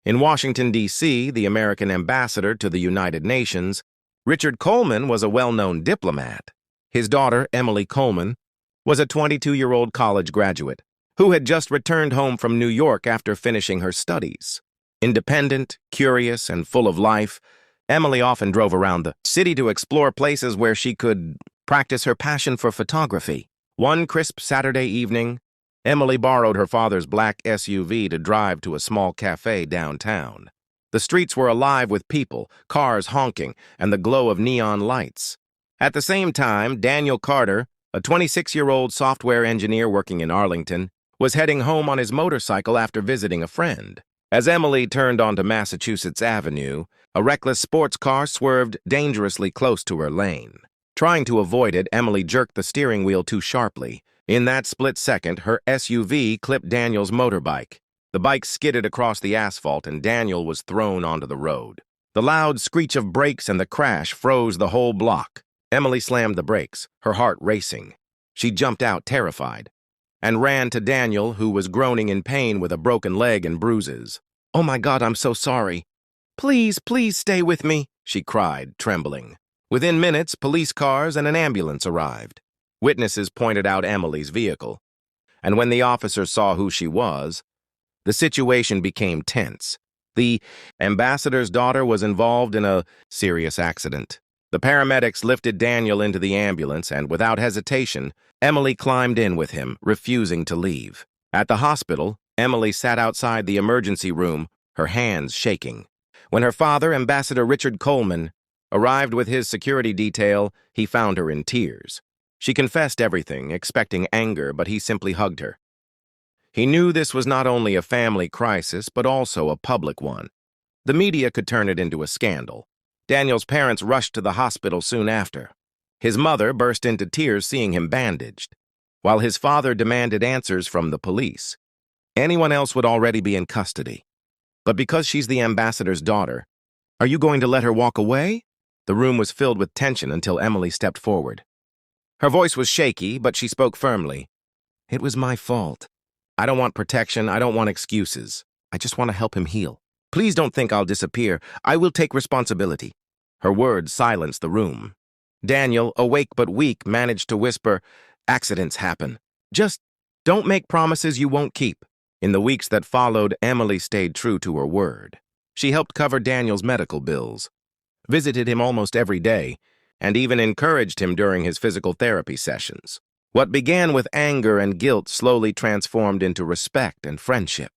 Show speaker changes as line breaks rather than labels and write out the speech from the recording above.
In Washington, D.C., the American ambassador to the United Nations, Richard Coleman was a well-known diplomat. His daughter, Emily Coleman, was a 22-year-old college graduate who had just returned home from New York after finishing her studies. Independent, curious, and full of life, Emily often drove around the city to explore places where she could practice her passion for photography. One crisp Saturday evening, Emily borrowed her father's black SUV to drive to a small cafe downtown. The streets were alive with people, cars honking, and the glow of neon lights. At the same time, Daniel Carter, a 26-year-old software engineer working in Arlington, was heading home on his motorcycle after visiting a friend. As Emily turned onto Massachusetts Avenue, a reckless sports car swerved dangerously close to her lane. Trying to avoid it, Emily jerked the steering wheel too sharply. In that split second, her SUV clipped Daniel's motorbike. The bike skidded across the asphalt and Daniel was thrown onto the road. The loud screech of brakes and the crash froze the whole block. Emily slammed the brakes, her heart racing. She jumped out terrified and ran to Daniel, who was groaning in pain with a broken leg and bruises. "Oh my God, I'm so sorry. Please, please stay with me," she cried, trembling. Within minutes, police cars and an ambulance arrived. Witnesses pointed out Emily's vehicle, and when the officers saw who she was, the situation became tense. The ambassador's daughter was involved in a serious accident. The paramedics lifted Daniel into the ambulance, and without hesitation, Emily climbed in with him, refusing to leave. At the hospital, Emily sat outside the emergency room, her hands shaking. When her father, Ambassador Richard Coleman, arrived with his security detail, he found her in tears. She confessed everything, expecting anger, but he simply hugged her. He knew this was not only a family crisis, but also a public one. The media could turn it into a scandal. Daniel's parents rushed to the hospital soon after. His mother burst into tears seeing him bandaged, while his father demanded answers from the police. Anyone else would already be in custody. But because she's the ambassador's daughter, are you going to let her walk away? The room was filled with tension until Emily stepped forward. Her voice was shaky, but she spoke firmly. "It was my fault. I don't want protection. I don't want excuses. I just want to help him heal. Please don't think I'll disappear. I will take responsibility." Her words silenced the room. Daniel, awake but weak, managed to whisper, "Accidents happen. Just don't make promises you won't keep." In the weeks that followed, Emily stayed true to her word. She helped cover Daniel's medical bills, visited him almost every day, and even encouraged him during his physical therapy sessions. What began with anger and guilt slowly transformed into respect and friendship.